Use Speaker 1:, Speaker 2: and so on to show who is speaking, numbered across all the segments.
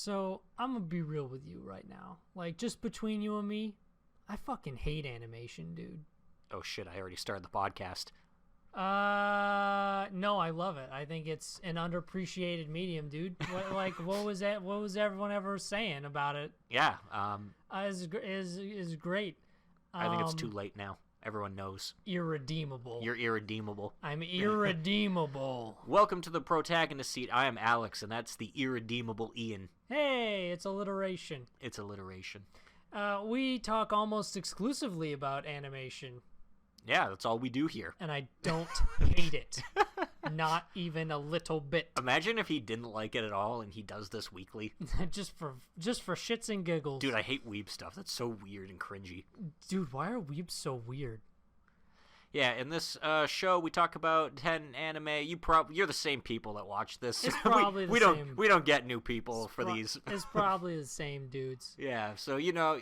Speaker 1: So, I'm gonna be real with you right now. Like, just between you and me, I fucking hate animation, dude.
Speaker 2: Oh shit, I already started the podcast.
Speaker 1: No, I love it. I think it's an underappreciated medium, dude. What was that? What was everyone ever saying about it?
Speaker 2: Yeah,
Speaker 1: Is great.
Speaker 2: I think it's too late now. Everyone knows.
Speaker 1: Irredeemable.
Speaker 2: You're irredeemable.
Speaker 1: I'm irredeemable.
Speaker 2: Welcome to the Protagonist seat. I am Alex, and that's the irredeemable Ian.
Speaker 1: Hey, it's alliteration.
Speaker 2: It's alliteration.
Speaker 1: We talk almost exclusively about animation.
Speaker 2: Yeah, that's all we do here.
Speaker 1: And I don't hate it. Not even a little bit.
Speaker 2: Imagine if he didn't like it at all and he does this weekly.
Speaker 1: just for shits and giggles.
Speaker 2: Dude, I hate weeb stuff. That's so weird and cringy.
Speaker 1: Dude, why are weebs so weird?
Speaker 2: Yeah, in this show we talk about 10 anime. You're the same people that watch this.
Speaker 1: It's probably the same.
Speaker 2: We don't get new people for these.
Speaker 1: It's probably the same dudes.
Speaker 2: Yeah, so you know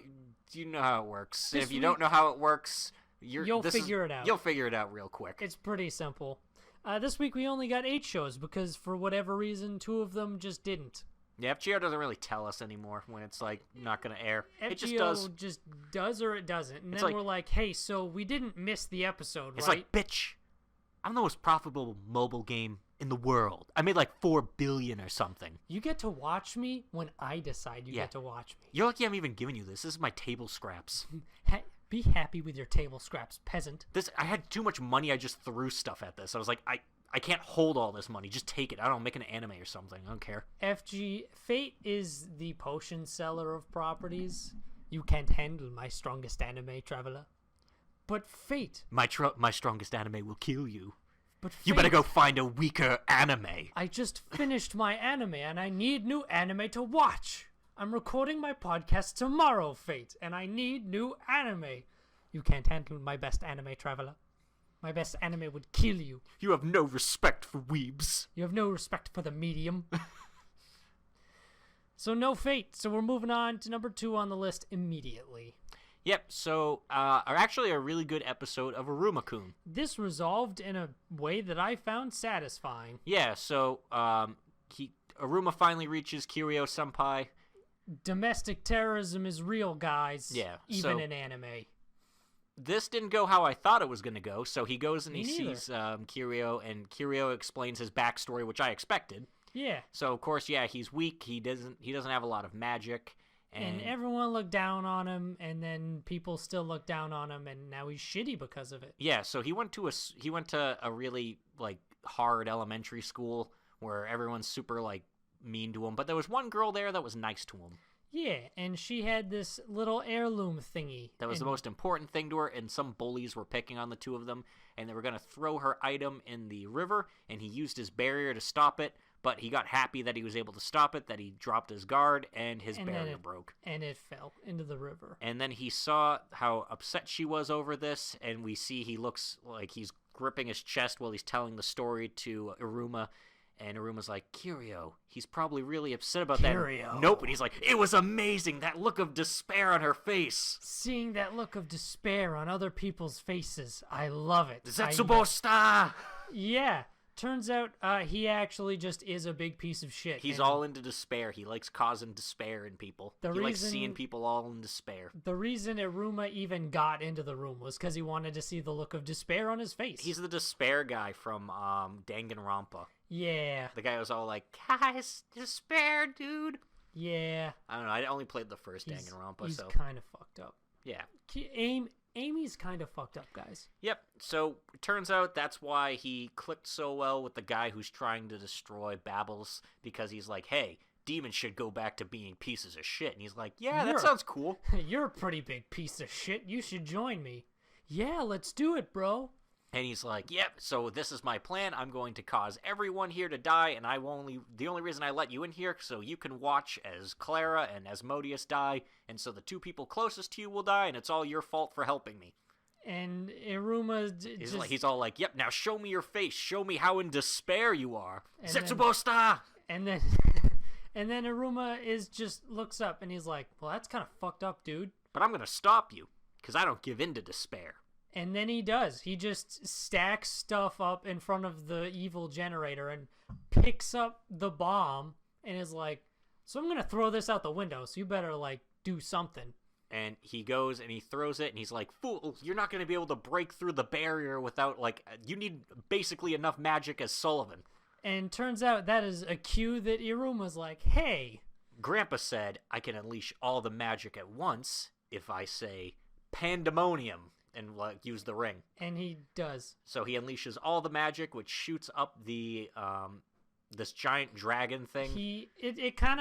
Speaker 2: how it works. If you don't know how it works, you'll figure it out. You'll figure it out real quick.
Speaker 1: It's pretty simple. This week we only got 8 shows because for whatever reason 2 of them just didn't.
Speaker 2: Yeah, FGO doesn't really tell us anymore when it's like not going to air.
Speaker 1: FGO
Speaker 2: it just does.
Speaker 1: Just does or it doesn't. And then we're like, hey, so we didn't miss the episode,
Speaker 2: it's
Speaker 1: right?
Speaker 2: It's like, bitch, I'm the most profitable mobile game in the world. I made like $4 billion or something.
Speaker 1: You get to watch me when I decide you get to watch me.
Speaker 2: You're lucky I'm even giving you this. This is my table scraps.
Speaker 1: Be happy with your table scraps, peasant.
Speaker 2: I had too much money. I just threw stuff at this. I was like, I can't hold all this money. Just take it. I don't know, make an anime or something. I don't care.
Speaker 1: Fate is the potion seller of properties. You can't handle my strongest anime, traveler. But Fate...
Speaker 2: My strongest anime will kill you.
Speaker 1: But Fate,
Speaker 2: you better go find a weaker anime.
Speaker 1: I just finished my anime, and I need new anime to watch. I'm recording my podcast tomorrow, Fate, and I need new anime. You can't handle my best anime, traveler. My best anime would kill you.
Speaker 2: You have no respect for weebs.
Speaker 1: You have no respect for the medium. So no Fate. So we're moving on to number 2 on the list immediately.
Speaker 2: Yep, so actually a really good episode of Aruma-kun.
Speaker 1: This resolved in a way that I found satisfying.
Speaker 2: Yeah, so Aruma finally reaches Kiryu-senpai.
Speaker 1: Domestic terrorism is real, guys.
Speaker 2: Yeah.
Speaker 1: Even in anime.
Speaker 2: This didn't go how I thought it was going to go, so he goes and he sees Kiryu, and Kiryu explains his backstory, which I expected.
Speaker 1: Yeah.
Speaker 2: So, of course, yeah, he's weak. He doesn't have a lot of magic.
Speaker 1: And everyone looked down on him, and then people still look down on him, and now he's shitty because of it.
Speaker 2: Yeah, so he went to a really, like, hard elementary school where everyone's super, like, mean to him, but there was one girl there that was nice to him.
Speaker 1: Yeah, and she had this little heirloom thingy.
Speaker 2: That was the most important thing to her, and some bullies were picking on the 2 of them, and they were going to throw her item in the river, and he used his barrier to stop it, but he got happy that he was able to stop it, that he dropped his guard, and his barrier broke.
Speaker 1: And it fell into the river.
Speaker 2: And then he saw how upset she was over this, and we see he looks like he's gripping his chest while he's telling the story to Aruma. And Aruma's like, Kiryu, he's probably really upset about that. Nope, and he's like, it was amazing, that look of despair on her face.
Speaker 1: Seeing that look of despair on other people's faces, I love it.
Speaker 2: Zetsubo-sta!
Speaker 1: Yeah, turns out he actually just is a big piece of shit.
Speaker 2: He's all into despair. He likes causing despair in people. He likes seeing people all in despair.
Speaker 1: The reason Aruma even got into the room was because he wanted to see the look of despair on his face.
Speaker 2: He's the despair guy from Danganronpa.
Speaker 1: Yeah.
Speaker 2: The guy was all like, guys, despair, dude.
Speaker 1: Yeah.
Speaker 2: I don't know. I only played the first Danganronpa,
Speaker 1: he's
Speaker 2: so...
Speaker 1: kind of fucked up.
Speaker 2: Yeah.
Speaker 1: Amy's kind of fucked up, guys.
Speaker 2: Yep. So, it turns out that's why he clicked so well with the guy who's trying to destroy Babbles, because he's like, hey, demons should go back to being pieces of shit. And he's like, yeah, that sounds cool.
Speaker 1: You're a pretty big piece of shit. You should join me. Yeah, let's do it, bro.
Speaker 2: And he's like, yep, so this is my plan. I'm going to cause everyone here to die, and the only reason I let you in here so you can watch as Clara and Asmodeus die, and so the 2 people closest to you will die, and it's all your fault for helping me.
Speaker 1: And Iruma
Speaker 2: he's all like, yep, now show me your face. Show me how in despair you are. Zetsubo-sta!
Speaker 1: And then Iruma looks up, and he's like, well, that's kind of fucked up, dude.
Speaker 2: But I'm going to stop you, because I don't give in to despair.
Speaker 1: And then he does. He just stacks stuff up in front of the evil generator and picks up the bomb and is like, So I'm gonna throw this out the window, so you better, like, do something.
Speaker 2: And he goes and he throws it, and he's like, "Fool, you're not going to be able to break through the barrier without, like, you need basically enough magic as Sullivan."
Speaker 1: And turns out that is a cue that Iruma's like, hey.
Speaker 2: Grandpa said, "I can unleash all the magic at once if I say pandemonium and, like, use the ring."
Speaker 1: And he does.
Speaker 2: So he unleashes all the magic, which shoots up the, this giant dragon thing.
Speaker 1: It kind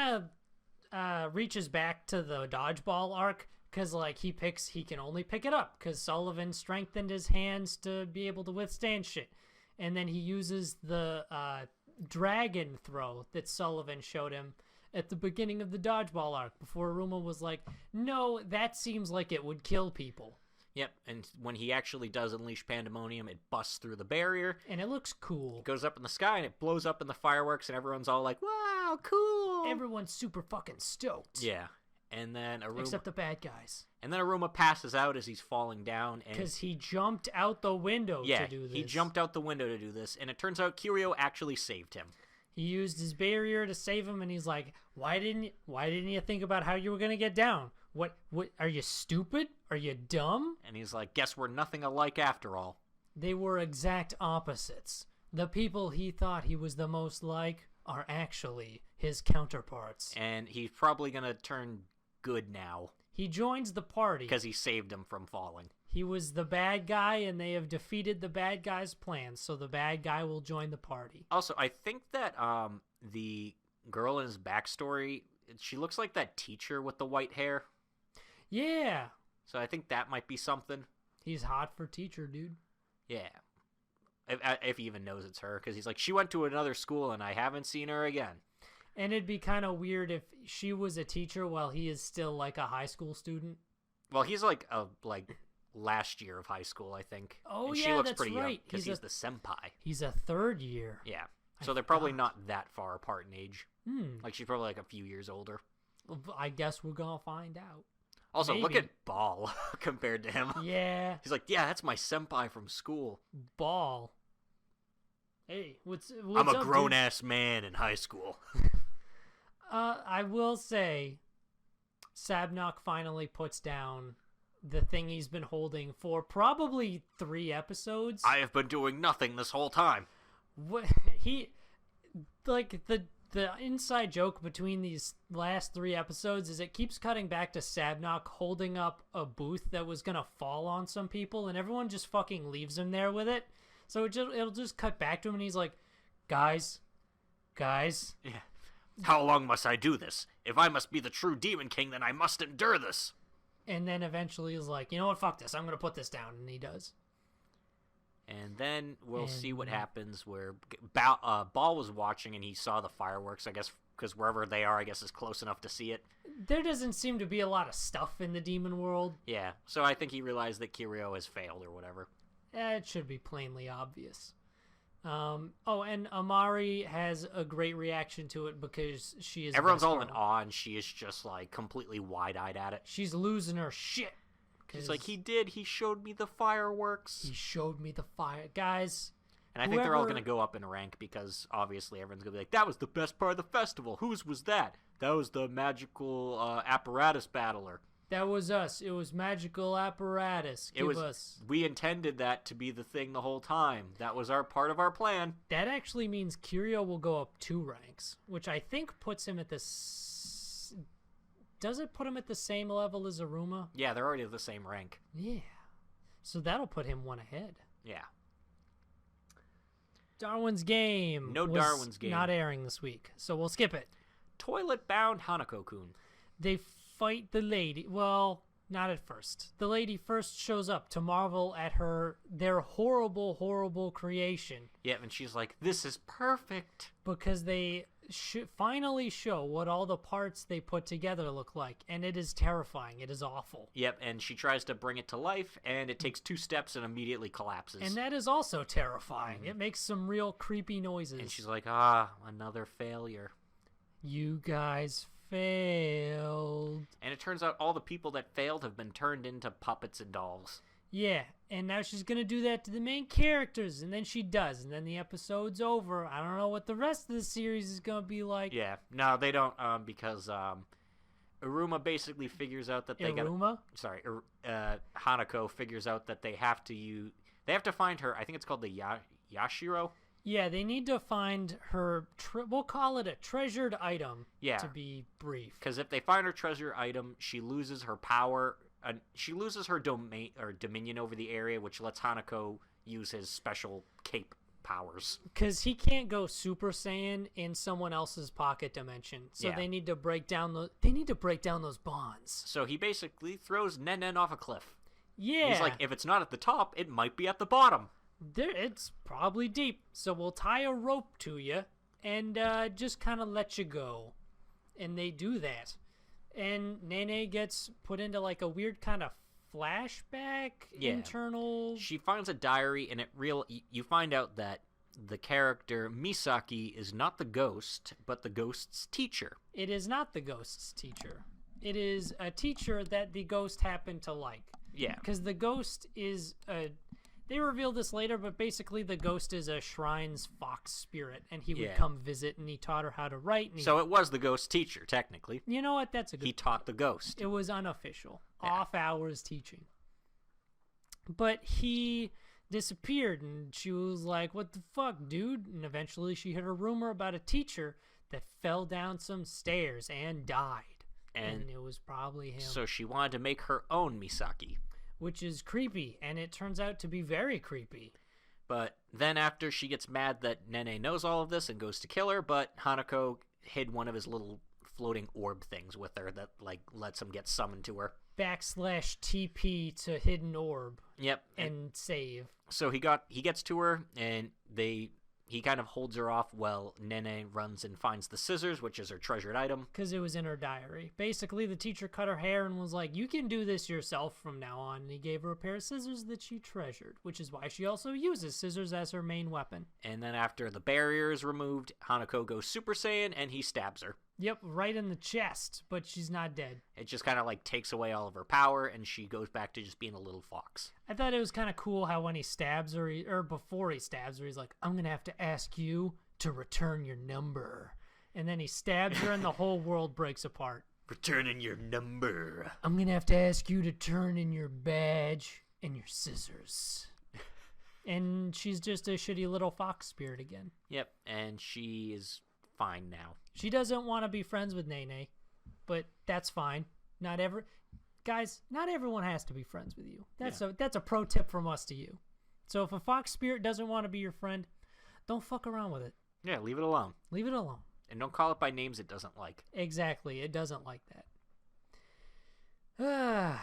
Speaker 1: of reaches back to the dodgeball arc, because, like, he can only pick it up because Sullivan strengthened his hands to be able to withstand shit. And then he uses the dragon throw that Sullivan showed him at the beginning of the dodgeball arc, before Iruma was like, no, that seems like it would kill people.
Speaker 2: Yep, and when he actually does unleash pandemonium, it busts through the barrier.
Speaker 1: And it looks cool.
Speaker 2: It goes up in the sky, and it blows up in the fireworks, and everyone's all like, wow, cool!
Speaker 1: Everyone's super fucking stoked.
Speaker 2: Yeah. And then Iruma...
Speaker 1: Except the bad guys.
Speaker 2: And then Iruma passes out as he's falling down.
Speaker 1: Because he jumped out the window to do this.
Speaker 2: He jumped out the window to do this, and it turns out Kirio actually saved him.
Speaker 1: He used his barrier to save him, and he's like, why didn't you think about how you were going to get down? What, are you stupid? Are you dumb?
Speaker 2: And he's like, guess we're nothing alike after all.
Speaker 1: They were exact opposites. The people he thought he was the most like are actually his counterparts.
Speaker 2: And he's probably going to turn good now.
Speaker 1: He joins the party.
Speaker 2: Because he saved him from falling.
Speaker 1: He was the bad guy, and they have defeated the bad guy's plans, so the bad guy will join the party.
Speaker 2: Also, I think that the girl in his backstory, she looks like that teacher with the white hair.
Speaker 1: Yeah.
Speaker 2: So I think that might be something.
Speaker 1: He's hot for teacher, dude.
Speaker 2: Yeah. If he even knows it's her, because he's like, she went to another school, and I haven't seen her again.
Speaker 1: And it'd be kind of weird if she was a teacher while he is still, like, a high school student.
Speaker 2: Well, he's like last year of high school, I think.
Speaker 1: Oh,
Speaker 2: and
Speaker 1: yeah,
Speaker 2: she looks
Speaker 1: that's
Speaker 2: pretty
Speaker 1: right.
Speaker 2: young because he's the senpai.
Speaker 1: He's a third year.
Speaker 2: Yeah. So they're probably not that far apart in age. Like, she's probably like a few years older.
Speaker 1: Well, I guess we're gonna find out.
Speaker 2: Also,
Speaker 1: Maybe.
Speaker 2: Look at Ball compared to him.
Speaker 1: Yeah.
Speaker 2: He's like, yeah, that's my senpai from school.
Speaker 1: Ball. Hey, what's
Speaker 2: I'm a
Speaker 1: up,
Speaker 2: grown-ass man in high school.
Speaker 1: I will say, Sabnok finally puts down the thing he's been holding for probably 3 episodes.
Speaker 2: I have been doing nothing this whole time.
Speaker 1: What the inside joke between these last 3 episodes is it keeps cutting back to Sabnok holding up a booth that was gonna fall on some people, and everyone just fucking leaves him there with it. So it'll just cut back to him, and he's like, guys.
Speaker 2: Yeah. How long must I do this? If I must be the true Demon King, then I must endure this.
Speaker 1: And then eventually he's like, you know what, fuck this, I'm gonna put this down, and he does.
Speaker 2: And then we'll see what happens where Ball was watching and he saw the fireworks, I guess, because wherever they are, I guess, is close enough to see it. There
Speaker 1: doesn't seem to be a lot of stuff in the demon world.
Speaker 2: Yeah, so I think he realized that Kirio has failed or whatever.
Speaker 1: It should be plainly obvious. And Amari has a great reaction to it because she is...
Speaker 2: Everyone's all in awe, and she is just, like, completely wide-eyed at it.
Speaker 1: She's losing her shit.
Speaker 2: She's like, he showed me the fireworks.
Speaker 1: He showed me the fire. Guys...
Speaker 2: And I think they're all going to go up in rank because, obviously, everyone's going to be like, that was the best part of the festival. Whose was that? That was the magical apparatus battler.
Speaker 1: That was us. It was magical apparatus. Us.
Speaker 2: We intended that to be the thing the whole time. That was part of our plan.
Speaker 1: That actually means Kirio will go up 2 ranks, which I think puts him at Does it put him at the same level as Iruma?
Speaker 2: Yeah, they're already the same rank.
Speaker 1: Yeah. So that'll put him 1 ahead.
Speaker 2: Yeah.
Speaker 1: Darwin's Game.
Speaker 2: No Darwin's Game.
Speaker 1: Not airing this week, so we'll skip it.
Speaker 2: Toilet-bound Hanako-kun.
Speaker 1: They fight the lady. Well, not at first. The lady first shows up to marvel at their horrible, horrible creation.
Speaker 2: Yeah, and she's like, this is perfect.
Speaker 1: Because they finally show what all the parts they put together look like, and it is terrifying. It is awful.
Speaker 2: Yep, and she tries to bring it to life, and it takes 2 steps and immediately collapses.
Speaker 1: And that is also terrifying. It makes some real creepy noises.
Speaker 2: And she's like, another failure.
Speaker 1: You guys failed.
Speaker 2: And it turns out all the people that failed have been turned into puppets and dolls.
Speaker 1: Yeah, and now she's gonna do that to the main characters, and then she does, and then the episode's over. I don't know what the rest of the series is gonna be like.
Speaker 2: Yeah, no, they don't, because Iruma basically figures out that they Hanako figures out that they have to find her. I think it's called the Yashiro.
Speaker 1: Yeah, they need to find her. We'll call it a treasured item.
Speaker 2: Yeah,
Speaker 1: to be brief.
Speaker 2: Because if they find her treasure item, she loses her power. She loses her domain or dominion over the area, which lets Hanako use his special cape powers.
Speaker 1: Because he can't go Super Saiyan in someone else's pocket dimension, so they need to break down those bonds.
Speaker 2: So he basically throws Nen off a cliff.
Speaker 1: Yeah,
Speaker 2: he's like, if it's not at the top, it might be at the bottom.
Speaker 1: It's probably deep, so we'll tie a rope to you and just kind of let you go. And they do that. And Nene gets put into like a weird kind of flashback internal.
Speaker 2: She finds a diary, and you find out that the character Misaki is not the ghost, but the ghost's teacher.
Speaker 1: It is not the ghost's teacher. It is a teacher that the ghost happened to like.
Speaker 2: Yeah.
Speaker 1: Because the ghost is they reveal this later, but basically the ghost is a shrine's fox spirit, and he would come visit, and he taught her how to write.
Speaker 2: So it was the ghost's teacher, technically.
Speaker 1: You know what? That's a good
Speaker 2: He taught the ghost.
Speaker 1: It was unofficial. Yeah. Off-hours teaching. But he disappeared, and she was like, what the fuck, dude? And eventually she heard a rumor about a teacher that fell down some stairs and died. And it was probably him.
Speaker 2: So she wanted to make her own Misaki.
Speaker 1: Which is creepy, and it turns out to be very creepy.
Speaker 2: But then after she gets mad that Nene knows all of this and goes to kill her, but Hanako hid one of his little floating orb things with her that like lets him get summoned to her.
Speaker 1: /TP to hidden orb.
Speaker 2: Yep.
Speaker 1: And save.
Speaker 2: So he gets to her, and he kind of holds her off while Nene runs and finds the scissors, which is her treasured item.
Speaker 1: Because it was in her diary. Basically, the teacher cut her hair and was like, you can do this yourself from now on. And he gave her a pair of scissors that she treasured, which is why she also uses scissors as her main weapon.
Speaker 2: And then after the barrier is removed, Hanako goes Super Saiyan, and he stabs her.
Speaker 1: Yep, right in the chest, but she's not dead.
Speaker 2: It just kind of like takes away all of her power, and she goes back to just being a little fox.
Speaker 1: I thought it was kind of cool how when he stabs her, or before he stabs her, he's like, I'm going to have to ask you to return your number. And then he stabs her and the whole world breaks apart.
Speaker 2: Returning your number.
Speaker 1: I'm going to have to ask you to turn in your badge and your scissors. And she's just a shitty little fox spirit again.
Speaker 2: Yep, and she is fine now.
Speaker 1: She doesn't want to be friends with Nene, but that's fine. Not everyone has to be friends with you. That's a pro tip from us to you. So if a fox spirit doesn't want to be your friend, don't fuck around with it.
Speaker 2: Yeah, leave it alone.
Speaker 1: Leave it alone.
Speaker 2: And don't call it by names it doesn't like.
Speaker 1: Exactly, it doesn't like that.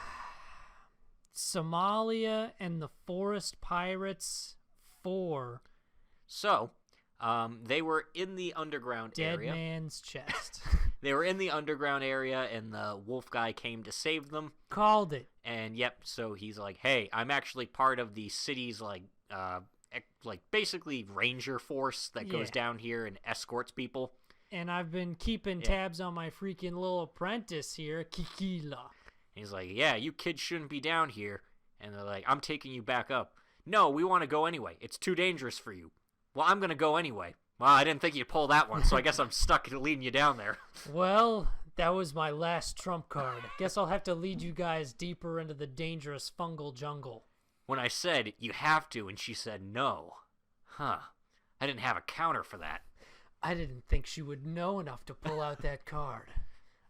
Speaker 1: Somalia and the Forest Pirates 4.
Speaker 2: So, they were in the underground area.
Speaker 1: Dead man's chest.
Speaker 2: They were in the underground area, and the wolf guy came to save them.
Speaker 1: Called it.
Speaker 2: And yep, so he's like, hey, I'm actually part of the city's basically ranger force that goes down here and escorts people.
Speaker 1: And I've been keeping tabs on my freaking little apprentice here, Kikila.
Speaker 2: He's like, yeah, you kids shouldn't be down here. And they're like, I'm taking you back up. No, we want to go anyway. It's too dangerous for you. Well, I'm going to go anyway. Well, I didn't think you'd pull that one, so I guess I'm stuck leading you down there.
Speaker 1: Well, that was my last trump card. Guess I'll have to lead you guys deeper into the dangerous fungal jungle.
Speaker 2: When I said, you have to, and she said no. Huh. I didn't have a counter for that.
Speaker 1: I didn't think she would know enough to pull out that card.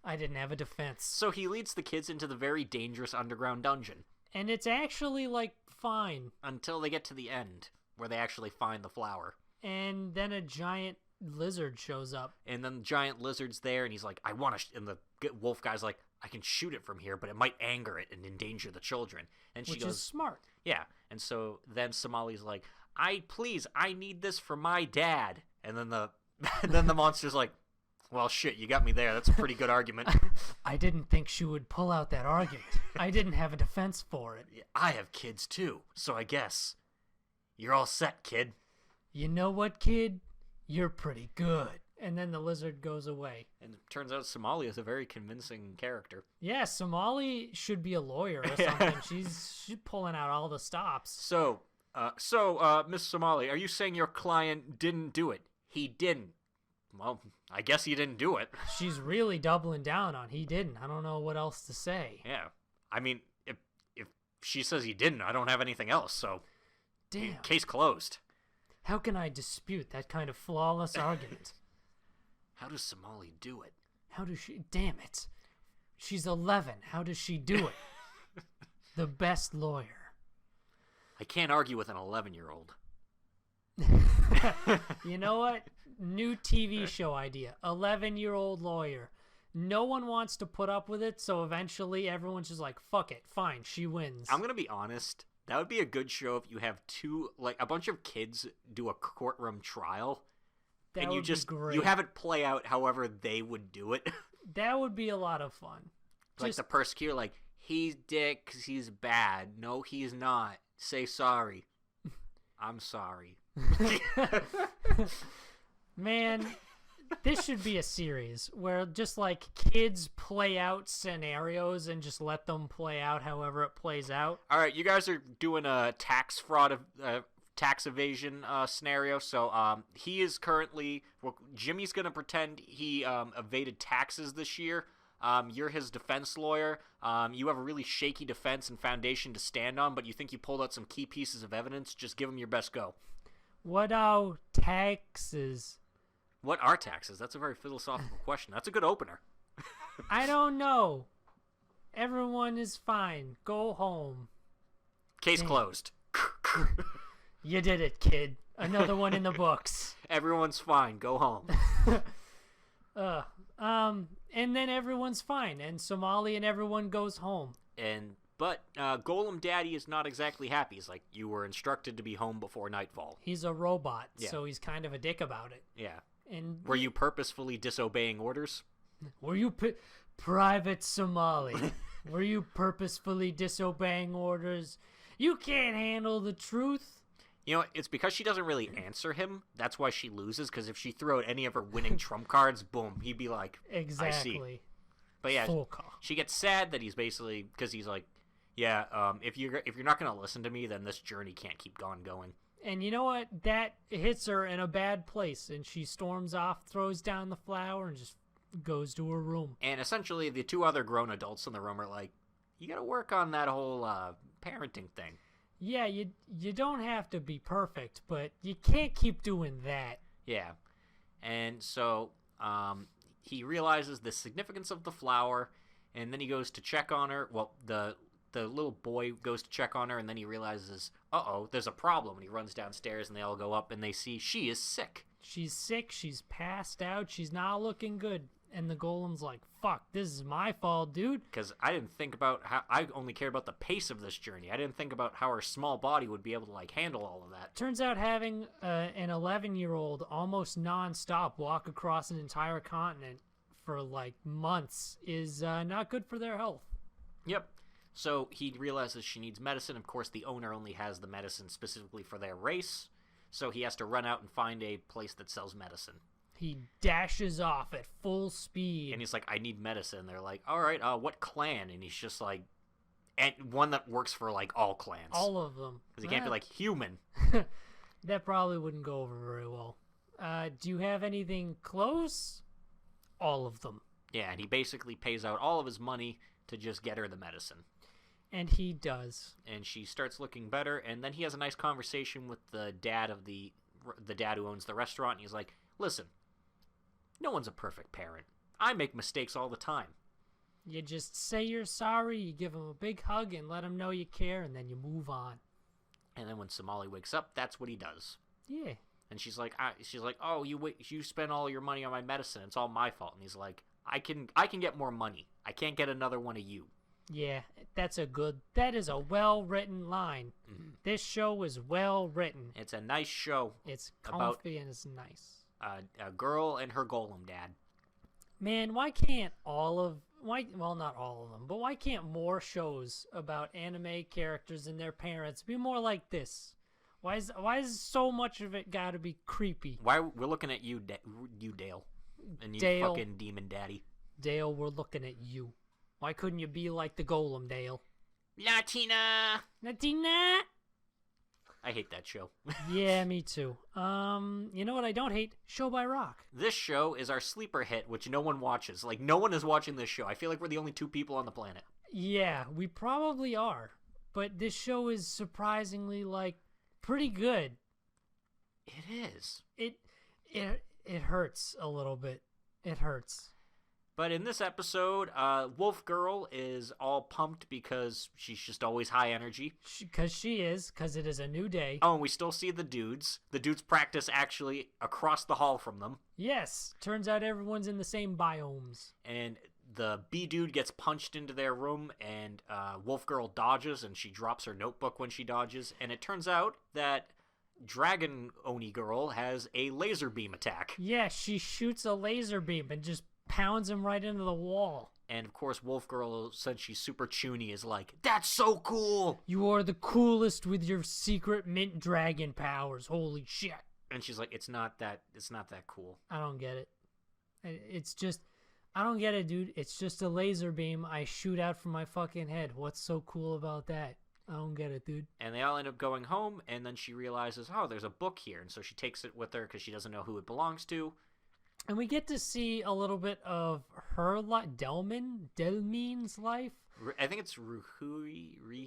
Speaker 1: I didn't have a defense.
Speaker 2: So he leads the kids into the very dangerous underground dungeon.
Speaker 1: And it's actually, fine.
Speaker 2: Until they get to the end, where they actually find the flower.
Speaker 1: And then a giant lizard shows up.
Speaker 2: And then the giant lizard's there, and he's like, I want to... And the wolf guy's like, I can shoot it from here, but it might anger it and endanger the children. And she goes... Which
Speaker 1: is smart.
Speaker 2: Yeah. And so then Somali's like, I need this for my dad. And then the monster's like, well, shit, you got me there. That's a pretty good argument.
Speaker 1: I didn't think she would pull out that argument. I didn't have a defense for it.
Speaker 2: I have kids, too, so I guess you're all set, kid.
Speaker 1: You know what, kid? You're pretty good. And then the lizard goes away.
Speaker 2: And it turns out Somali is a very convincing character.
Speaker 1: Yeah, Somali should be a lawyer or something. She's pulling out all the stops.
Speaker 2: So, Miss Somali, are you saying your client didn't do it? He didn't. Well, I guess he didn't do it.
Speaker 1: She's really doubling down on he didn't. I don't know what else to say.
Speaker 2: Yeah. I mean, if she says he didn't, I don't have anything else, so...
Speaker 1: Damn.
Speaker 2: Case closed.
Speaker 1: How can I dispute that kind of flawless argument?
Speaker 2: How does Somali do it?
Speaker 1: How does she... Damn it. She's 11. How does she do it? The best lawyer.
Speaker 2: I can't argue with an 11-year-old.
Speaker 1: You know what? New TV show idea. 11-year-old lawyer. No one wants to put up with it, so eventually everyone's just like, fuck it, fine, she wins.
Speaker 2: I'm going to be honest. That would be a good show if you have a bunch of kids do a courtroom trial.
Speaker 1: That
Speaker 2: and you
Speaker 1: would
Speaker 2: just,
Speaker 1: be great.
Speaker 2: you have it play out however they would do it.
Speaker 1: That would be a lot of fun.
Speaker 2: Like the persecutor, like, he's dick because he's bad. No, he's not. Say sorry. I'm sorry.
Speaker 1: Man, this should be a series where just like kids play out scenarios and just let them play out however it plays out.
Speaker 2: All right, you guys are doing a tax fraud, tax evasion scenario. So he is currently, Jimmy's going to pretend he evaded taxes this year. You're his defense lawyer. You have a really shaky defense and foundation to stand on, but you think you pulled out some key pieces of evidence. Just give him your best go.
Speaker 1: What are taxes?
Speaker 2: What are taxes? That's a very philosophical question. That's a good opener.
Speaker 1: I don't know. Everyone is fine. Go home.
Speaker 2: Case closed.
Speaker 1: You did it, kid. Another one in the books.
Speaker 2: Everyone's fine. Go home.
Speaker 1: And then everyone's fine, and Somali and everyone goes home.
Speaker 2: But Golem Daddy is not exactly happy. He's like, you were instructed to be home before nightfall.
Speaker 1: He's a robot,
Speaker 2: Yeah.
Speaker 1: so he's kind of a dick about it.
Speaker 2: Yeah.
Speaker 1: And
Speaker 2: Were you purposefully disobeying orders?
Speaker 1: Were you Private Somali? Were you purposefully disobeying orders? You can't handle the truth.
Speaker 2: You know, it's because she doesn't really answer him. That's why she loses, because if she threw out any of her winning trump cards, boom, he'd be like,
Speaker 1: Exactly.
Speaker 2: I see. But yeah,
Speaker 1: Full call.
Speaker 2: she gets sad that he's basically, because he's like, yeah, if you're not going to listen to me, then this journey can't keep going.
Speaker 1: And you know what? That hits her in a bad place, and she storms off, throws down the flower, and just goes to her room.
Speaker 2: And essentially, the two other grown adults in the room are like, you got to work on that whole parenting thing.
Speaker 1: Yeah, you don't have to be perfect, but you can't keep doing that.
Speaker 2: Yeah. And so he realizes the significance of the flower, and then he goes to check on her. Well, the little boy goes to check on her, and then he realizes, uh-oh, there's a problem. And he runs downstairs, and they all go up, and they see she is sick.
Speaker 1: She's sick. She's passed out. She's not looking good. And the golem's like, fuck, this is my fault, dude.
Speaker 2: Because I didn't think about how... I only cared about the pace of this journey. I didn't think about how her small body would be able to, like, handle all of that.
Speaker 1: Turns out having an 11-year-old almost non-stop walk across an entire continent for, like, months is not good for their health.
Speaker 2: Yep. So he realizes she needs medicine. Of course, the owner only has the medicine specifically for their race. So he has to run out and find a place that sells medicine.
Speaker 1: He dashes off at full speed.
Speaker 2: And he's like, I need medicine. They're like, all right, what clan? And he's just like, and one that works for, like, all clans.
Speaker 1: All of them.
Speaker 2: Because he can't be like, human.
Speaker 1: That probably wouldn't go over very well. Do you have anything close? All of them.
Speaker 2: Yeah, and he basically pays out all of his money to just get her the medicine.
Speaker 1: And he does.
Speaker 2: And she starts looking better, and then he has a nice conversation with the dad of the dad who owns the restaurant, and he's like, listen, no one's a perfect parent. I make mistakes all the time.
Speaker 1: You just say you're sorry, you give him a big hug and let him know you care, and then you move on.
Speaker 2: And then when Somali wakes up, that's what he does.
Speaker 1: Yeah.
Speaker 2: And she's like, oh, you spent all your money on my medicine. It's all my fault. And he's like, I can get more money. I can't get another one of you.
Speaker 1: Yeah, that is a well-written line.
Speaker 2: Mm-hmm.
Speaker 1: This show is well-written.
Speaker 2: It's a nice show.
Speaker 1: It's comfy and it's nice.
Speaker 2: A girl and her golem dad.
Speaker 1: Man, not all of them, but why can't more shows about anime characters and their parents be more like this? Why is so much of it gotta be creepy?
Speaker 2: Why we're looking at you, you Dale, and you
Speaker 1: Dale.
Speaker 2: fucking demon daddy.
Speaker 1: Dale, we're looking at you. Why couldn't you be like the golem, Dale?
Speaker 2: Latina.
Speaker 1: Latina.
Speaker 2: I hate that show.
Speaker 1: Yeah, me too. You know what I don't hate? Show by Rock.
Speaker 2: This show is our sleeper hit, which no one watches. Like, no one is watching this show. I feel like we're the only 2 people on the planet.
Speaker 1: Yeah, we probably are. But this show is surprisingly, like, pretty good.
Speaker 2: It is.
Speaker 1: It hurts a little bit. It hurts.
Speaker 2: But in this episode, Wolf Girl is all pumped because she's just always high energy.
Speaker 1: Because it is a new day.
Speaker 2: Oh, and we still see the dudes. The dudes practice actually across the hall from them.
Speaker 1: Yes, turns out everyone's in the same biomes.
Speaker 2: And the bee dude gets punched into their room, and Wolf Girl dodges, and she drops her notebook when she dodges. And it turns out that Dragon Oni Girl has a laser beam attack.
Speaker 1: Yeah, she shoots a laser beam and just pounds him right into the wall.
Speaker 2: And of course, Wolf Girl, since she's super chuny, is like, "That's so cool!
Speaker 1: You are the coolest with your secret mint dragon powers. Holy shit!"
Speaker 2: And she's like, "It's not that cool."
Speaker 1: I don't get it. It's just, I don't get it, dude. It's just a laser beam I shoot out from my fucking head. What's so cool about that? I don't get it, dude.
Speaker 2: And they all end up going home, and then she realizes, oh, there's a book here, and so she takes it with her because she doesn't know who it belongs to.
Speaker 1: And we get to see a little bit of her life, Delmin's life.
Speaker 2: I think it's Ruhu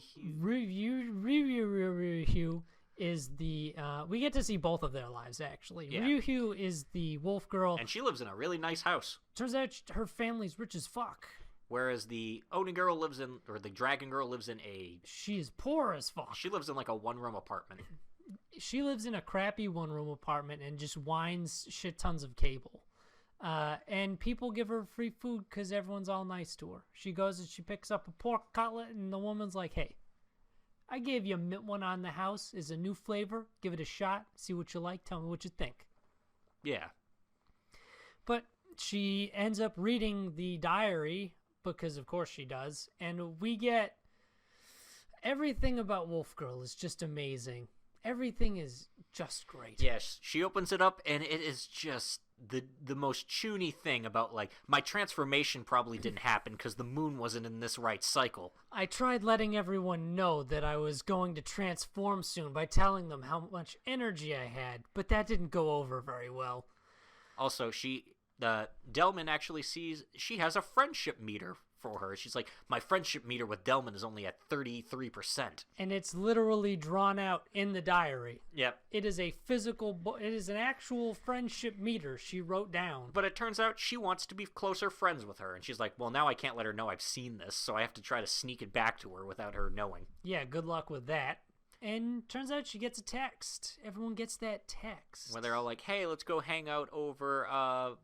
Speaker 1: is the, we get to see both of their lives, actually.
Speaker 2: Yeah.
Speaker 1: Ruhu is the wolf girl.
Speaker 2: And she lives in a really nice house.
Speaker 1: Turns out her family's rich as fuck.
Speaker 2: Whereas the Oni girl lives in, or the dragon girl lives in a...
Speaker 1: She's poor as fuck.
Speaker 2: She lives in like a one-room apartment.
Speaker 1: She lives in a crappy one-room apartment and just winds shit tons of cable. And people give her free food because everyone's all nice to her. She goes and she picks up a pork cutlet, and the woman's like, "Hey, I gave you a mint one on the house. It's a new flavor. Give it a shot. See what you like. Tell me what you think."
Speaker 2: Yeah.
Speaker 1: But she ends up reading the diary because, of course, she does. And we get everything about Wolf Girl is just amazing. Everything is just great.
Speaker 2: Yes, she opens it up, and it is just the most chuny thing about, like, my transformation probably didn't happen because the moon wasn't in this right cycle.
Speaker 1: I tried letting everyone know that I was going to transform soon by telling them how much energy I had, but that didn't go over very well.
Speaker 2: Also, Delman actually sees she has a friendship meter for her. She's like, my friendship meter with Delman is only at 33%.
Speaker 1: And it's literally drawn out in the diary.
Speaker 2: Yep.
Speaker 1: It is a it is an actual friendship meter she wrote down.
Speaker 2: But it turns out she wants to be closer friends with her. And she's like, well, now I can't let her know I've seen this, so I have to try to sneak it back to her without her knowing.
Speaker 1: Yeah, good luck with that. And turns out she gets a text. Everyone gets that text.
Speaker 2: Where they're all like, hey, let's go hang out over,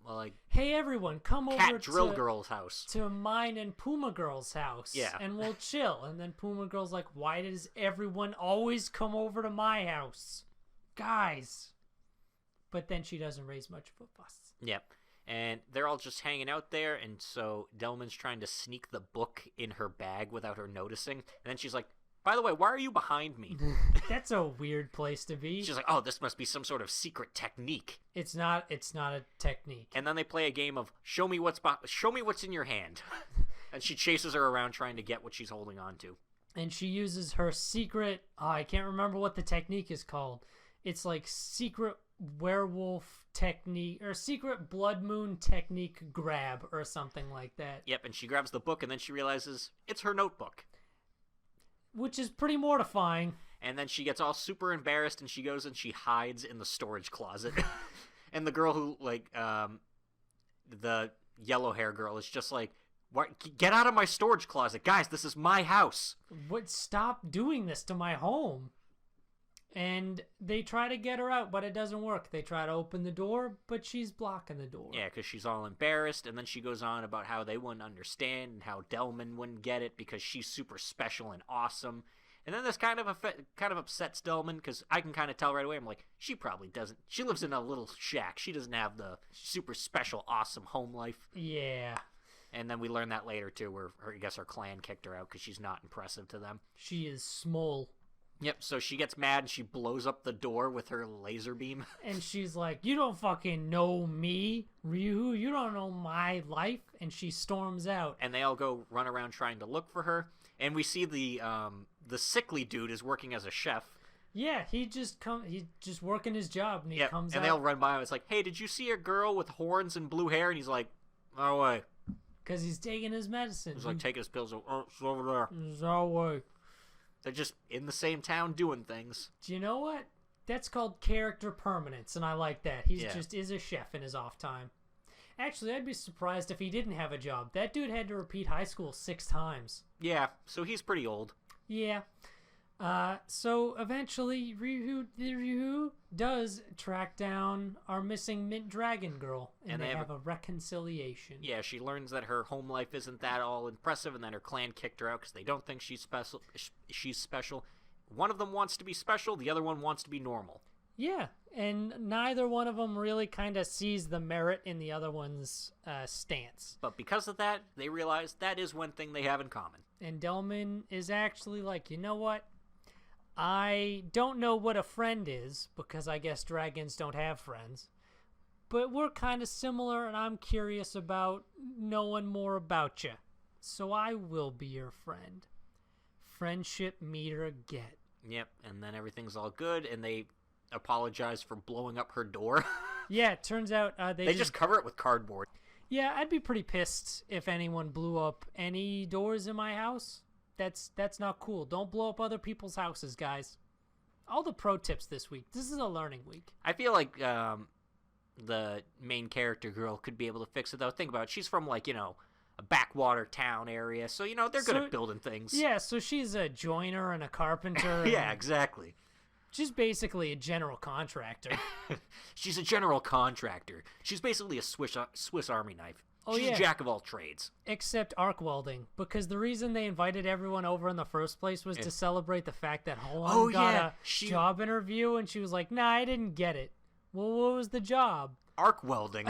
Speaker 2: like,
Speaker 1: hey everyone, come
Speaker 2: Cat
Speaker 1: over
Speaker 2: Drill Girl's house.
Speaker 1: To mine and Puma Girl's house.
Speaker 2: Yeah.
Speaker 1: And we'll chill. And then Puma Girl's like, why does everyone always come over to my house? Guys. But then she doesn't raise much of a fuss.
Speaker 2: Yep. And they're all just hanging out there, and so Delman's trying to sneak the book in her bag without her noticing. And then she's like, by the way, why are you behind me?
Speaker 1: That's a weird place to be.
Speaker 2: She's like, oh, this must be some sort of secret technique.
Speaker 1: It's not a technique.
Speaker 2: And then they play a game of show me what's in your hand. And she chases her around trying to get what she's holding on to.
Speaker 1: And she uses her secret, I can't remember what the technique is called. It's like secret werewolf technique or secret blood moon technique grab or something like that.
Speaker 2: Yep, and she grabs the book and then she realizes it's her notebook.
Speaker 1: Which is pretty mortifying.
Speaker 2: And then she gets all super embarrassed and she goes and she hides in the storage closet. And the girl who, like, the yellow hair girl is just like, what? Get out of my storage closet. Guys, this is my house.
Speaker 1: What? Stop doing this to my home. And they try to get her out, but it doesn't work. They try to open the door, but she's blocking the door.
Speaker 2: Yeah, because she's all embarrassed, and then she goes on about how they wouldn't understand and how Delman wouldn't get it because she's super special and awesome. And then this kind of upsets Delman because I can kind of tell right away. I'm like, she probably doesn't. She lives in a little shack. She doesn't have the super special, awesome home life.
Speaker 1: Yeah.
Speaker 2: And then we learn that later, too, where I guess her clan kicked her out because she's not impressive to them.
Speaker 1: She is small.
Speaker 2: Yep, so she gets mad and she blows up the door with her laser beam.
Speaker 1: And she's like, you don't fucking know me, Ryu. You don't know my life. And she storms out.
Speaker 2: And they all go run around trying to look for her. And we see the sickly dude is working as a chef.
Speaker 1: Yeah, he's just working his job, and he comes out.
Speaker 2: And they all run by him. It's like, hey, did you see a girl with horns and blue hair? And he's like, no way.
Speaker 1: Because he's taking his medicine.
Speaker 2: He's like, taking his pills. Oh, it's over there.
Speaker 1: No way.
Speaker 2: They're just in the same town doing things.
Speaker 1: Do you know what? That's called character permanence, and I like that. He just is a chef in his off time. Actually, I'd be surprised if he didn't have a job. That dude had to repeat high school 6 times.
Speaker 2: Yeah, so he's pretty old.
Speaker 1: Yeah. So eventually, Ryu does track down our missing mint dragon girl, and they have a reconciliation.
Speaker 2: Yeah, she learns that her home life isn't that all impressive, and that her clan kicked her out because they don't think she's special. One of them wants to be special, the other one wants to be normal.
Speaker 1: Yeah, and neither one of them really kind of sees the merit in the other one's stance.
Speaker 2: But because of that, they realize that is one thing they have in common.
Speaker 1: And Delman is actually like, you know what? I don't know what a friend is, because I guess dragons don't have friends. But we're kind of similar, and I'm curious about knowing more about you. So I will be your friend. Friendship meter get.
Speaker 2: Yep, and then everything's all good, and they apologize for blowing up her door.
Speaker 1: Yeah, it turns out
Speaker 2: they just cover it with cardboard.
Speaker 1: Yeah, I'd be pretty pissed if anyone blew up any doors in my house. That's not cool. Don't blow up other people's houses, guys. All the pro tips this week. This is a learning week.
Speaker 2: I feel like the main character girl could be able to fix it, though. Think about it. She's from, like, a backwater town area, so, they're good at building things.
Speaker 1: Yeah, so she's a joiner and a carpenter.
Speaker 2: Yeah, exactly.
Speaker 1: She's basically a general contractor.
Speaker 2: She's a general contractor. She's basically a Swiss Army knife.
Speaker 1: Oh,
Speaker 2: She's a jack of all trades.
Speaker 1: Except arc welding, because the reason they invited everyone over in the first place was to celebrate the fact that Hoan got a job interview, and she was like, nah, I didn't get it. Well, what was the job?
Speaker 2: Arc welding.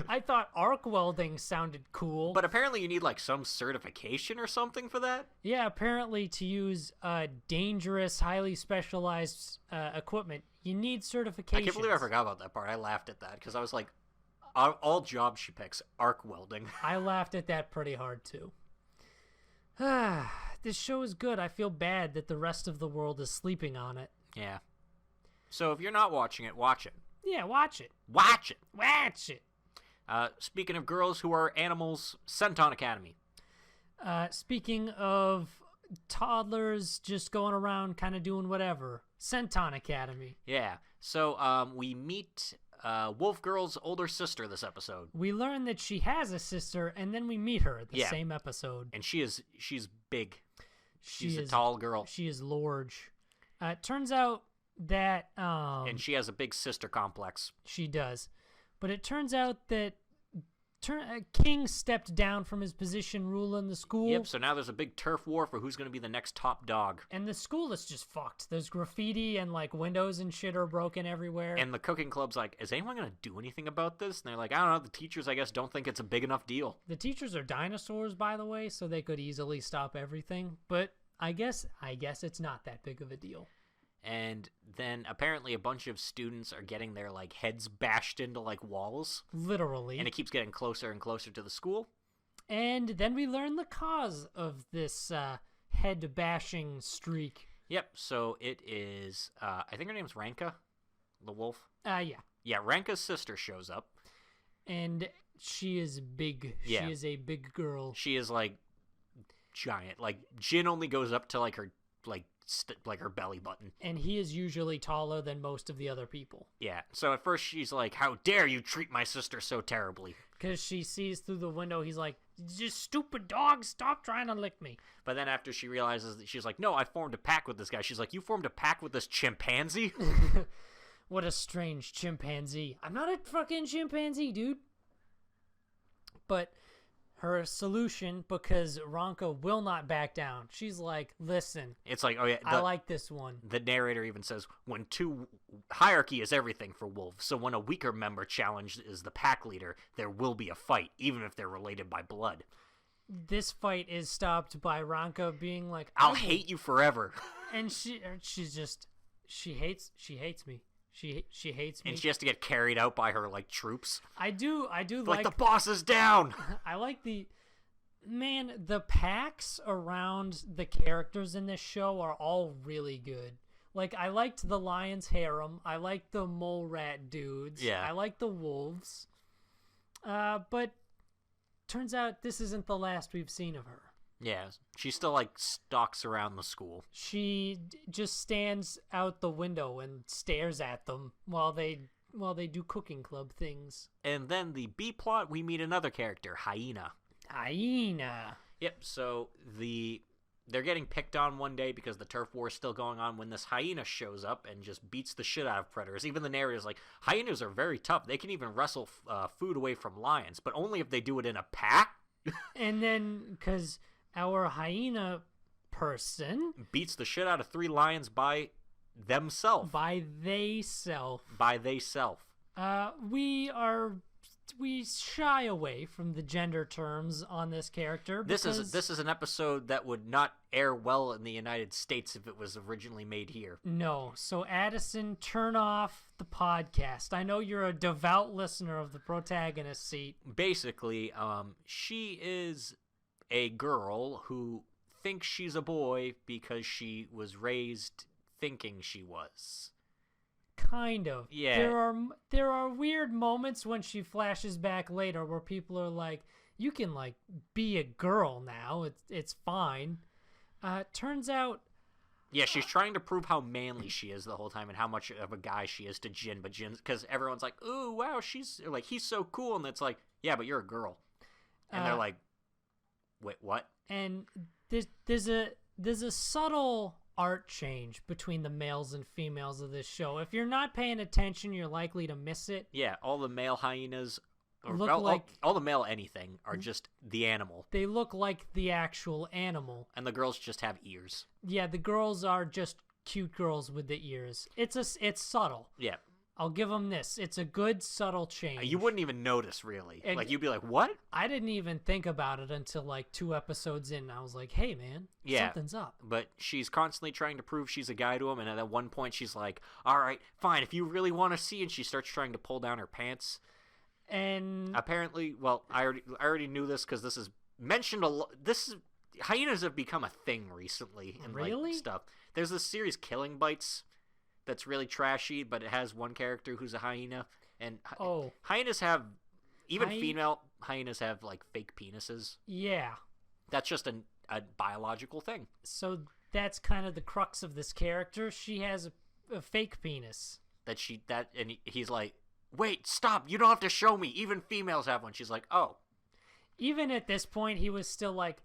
Speaker 1: I thought arc welding sounded cool.
Speaker 2: But apparently you need, like, some certification or something for that?
Speaker 1: Yeah, apparently to use dangerous, highly specialized equipment, you need certifications.
Speaker 2: I can't believe I forgot about that part. I laughed at that, because I was like, all jobs she picks, arc welding.
Speaker 1: I laughed at that pretty hard, too. This show is good. I feel bad that the rest of the world is sleeping on it.
Speaker 2: Yeah. So if you're not watching it, watch it.
Speaker 1: Yeah, watch it.
Speaker 2: Watch it.
Speaker 1: Watch it.
Speaker 2: Speaking of girls who are animals, Senton Academy.
Speaker 1: Speaking of toddlers just going around kind of doing whatever, Senton Academy.
Speaker 2: Yeah. So we meet Wolf Girl's older sister this episode.
Speaker 1: We learn that she has a sister, and then we meet her the same episode.
Speaker 2: And she's big. She's a tall girl.
Speaker 1: She is large. It turns out that
Speaker 2: and she has a big sister complex.
Speaker 1: She does. But it turns out that King stepped down from his position ruling the school.
Speaker 2: Yep, so now there's a big turf war for who's going to be the next top dog.
Speaker 1: And the school is just fucked. There's graffiti and, like, windows and shit are broken everywhere.
Speaker 2: And the cooking club's like, is anyone going to do anything about this? And they're like, I don't know, the teachers, I guess, don't think it's a big enough deal.
Speaker 1: The teachers are dinosaurs, by the way, so they could easily stop everything. But I guess it's not that big of a deal.
Speaker 2: And then apparently a bunch of students are getting their, like, heads bashed into, like, walls.
Speaker 1: Literally.
Speaker 2: And it keeps getting closer and closer to the school.
Speaker 1: And then we learn the cause of this head bashing streak.
Speaker 2: Yep, so it is, I think her name's Ranka, the wolf.
Speaker 1: Yeah.
Speaker 2: Yeah, Ranka's sister shows up.
Speaker 1: And she is big.
Speaker 2: Yeah.
Speaker 1: She is a big girl.
Speaker 2: She is, like, giant. Like, Jin only goes up to, like, her, like her belly button.
Speaker 1: And he is usually taller than most of the other people.
Speaker 2: Yeah, so at first she's like, how dare you treat my sister so terribly?
Speaker 1: Because she sees through the window, he's like, just stupid dog, stop trying to lick me.
Speaker 2: But then after she realizes that, she's like, no, I formed a pact with this guy. She's like, you formed a pact with this chimpanzee?
Speaker 1: What a strange chimpanzee. I'm not a fucking chimpanzee, dude. But her solution, because Ranka will not back down, she's like, listen,
Speaker 2: it's like, oh yeah,
Speaker 1: I like this one.
Speaker 2: The narrator even says, hierarchy is everything for wolves, so when a weaker member challenges the pack leader, there will be a fight, even if they're related by blood.
Speaker 1: This fight is stopped by Ranka being like,
Speaker 2: I'll hate you forever.
Speaker 1: And she's just she hates me. She hates me.
Speaker 2: And she has to get carried out by her like troops.
Speaker 1: I do
Speaker 2: like the boss is down.
Speaker 1: I like the packs around the characters in this show are all really good. Like, I liked the lion's harem. I liked the mole rat dudes.
Speaker 2: Yeah.
Speaker 1: I liked the wolves. But turns out this isn't the last we've seen of her.
Speaker 2: Yeah, she still like stalks around the school.
Speaker 1: She just stands out the window and stares at them while they do cooking club things.
Speaker 2: And then the B plot, we meet another character, Hyena.
Speaker 1: Hyena.
Speaker 2: Yep, so they're getting picked on one day because the turf war is still going on when this hyena shows up and just beats the shit out of predators. Even the narrator's like, hyenas are very tough. They can even wrestle food away from lions, but only if they do it in a pack.
Speaker 1: And then, because our hyena person
Speaker 2: beats the shit out of 3 lions by themselves.
Speaker 1: By theyself. We shy away from the gender terms on this character.
Speaker 2: This is an episode that would not air well in the United States if it was originally made here.
Speaker 1: No. So Addison, turn off the podcast. I know you're a devout listener of the Protagonist seat.
Speaker 2: Basically, she is a girl who thinks she's a boy because she was raised thinking she was.
Speaker 1: Kind of.
Speaker 2: Yeah.
Speaker 1: There are weird moments when she flashes back later where people are like, you can like be a girl now. It's fine. Turns out.
Speaker 2: Yeah, she's trying to prove how manly she is the whole time and how much of a guy she is to Jin. But Jin's, because everyone's like, ooh, wow, she's like, he's so cool. And it's like, yeah, but you're a girl. And they're like, wait, what?
Speaker 1: And there's a subtle art change between the males and females of this show. If you're not paying attention, you're likely to miss it.
Speaker 2: Yeah, all the male hyenas,
Speaker 1: all
Speaker 2: the male anything, are just the animal.
Speaker 1: They look like the actual animal.
Speaker 2: And the girls just have ears.
Speaker 1: Yeah, the girls are just cute girls with the ears. It's subtle.
Speaker 2: Yeah.
Speaker 1: I'll give them this. It's a good, subtle change.
Speaker 2: You wouldn't even notice, really.
Speaker 1: And
Speaker 2: like, you'd be like, what?
Speaker 1: I didn't even think about it until, like, 2 episodes in. I was like, hey, man, something's up.
Speaker 2: But she's constantly trying to prove she's a guy to him, and at one point she's like, all right, fine, if you really want to see, and she starts trying to pull down her pants.
Speaker 1: And
Speaker 2: apparently, well, I already knew this because this is mentioned a lot. Hyenas have become a thing recently in like, stuff. There's this series, Killing Bites, that's really trashy, but it has one character who's a hyena, and hyenas have, even female hyenas have like fake penises.
Speaker 1: Yeah,
Speaker 2: that's just a biological thing.
Speaker 1: So that's kind of the crux of this character. She has a fake penis.
Speaker 2: And he's like, wait, stop! You don't have to show me. Even females have one. She's like, oh.
Speaker 1: Even at this point, he was still like,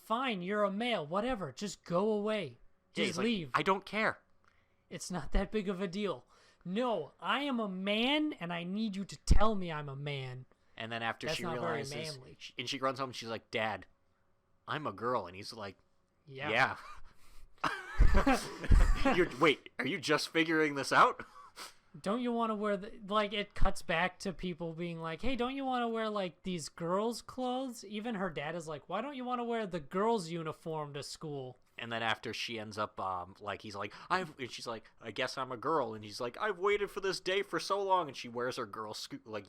Speaker 1: fine, you're a male, whatever, just go away, just leave.
Speaker 2: Like, I don't care.
Speaker 1: It's not that big of a deal. No, I am a man, and I need you to tell me I'm a man.
Speaker 2: And then after
Speaker 1: That's
Speaker 2: she
Speaker 1: not
Speaker 2: realizes,
Speaker 1: very manly.
Speaker 2: And she runs home, and she's like, Dad, I'm a girl. And he's like,
Speaker 1: yeah.
Speaker 2: Wait, are you just figuring this out?
Speaker 1: Don't you want to wear it cuts back to people being like, hey, don't you want to wear like these girls' clothes? Even her dad is like, why don't you want to wear the girls' uniform to school?
Speaker 2: And then after she ends up, he's like, and she's like, I guess I'm a girl. And he's like, I've waited for this day for so long. And she wears her girl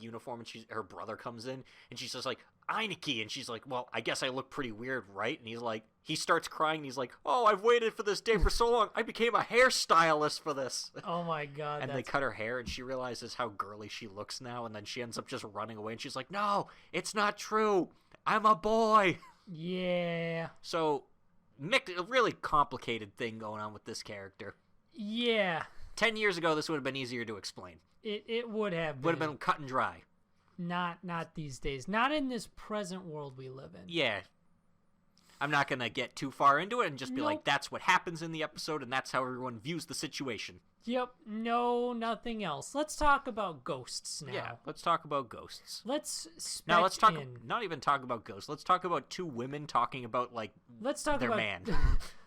Speaker 2: uniform, and her brother comes in, and she's just like, Eineke. And she's like, well, I guess I look pretty weird, right? And he's like, he starts crying, and he's like, oh, I've waited for this day for so long. I became a hairstylist for this.
Speaker 1: Oh my God.
Speaker 2: And they cut her hair, and she realizes how girly she looks now. And then she ends up just running away, and she's like, no, it's not true. I'm a boy.
Speaker 1: Yeah.
Speaker 2: So, a really complicated thing going on with this character.
Speaker 1: Yeah.
Speaker 2: 10 years ago, this would have been easier to explain.
Speaker 1: It would have been.
Speaker 2: Would have been cut and dry.
Speaker 1: Not these days. Not in this present world we live in.
Speaker 2: Yeah. I'm not going to get too far into it and just be like, that's what happens in the episode, and that's how everyone views the situation.
Speaker 1: Yep. No, nothing else. Let's talk about ghosts now.
Speaker 2: Yeah, let's talk about ghosts.
Speaker 1: Let's
Speaker 2: not even talk about ghosts. Let's talk about 2 women talking about, like, their man.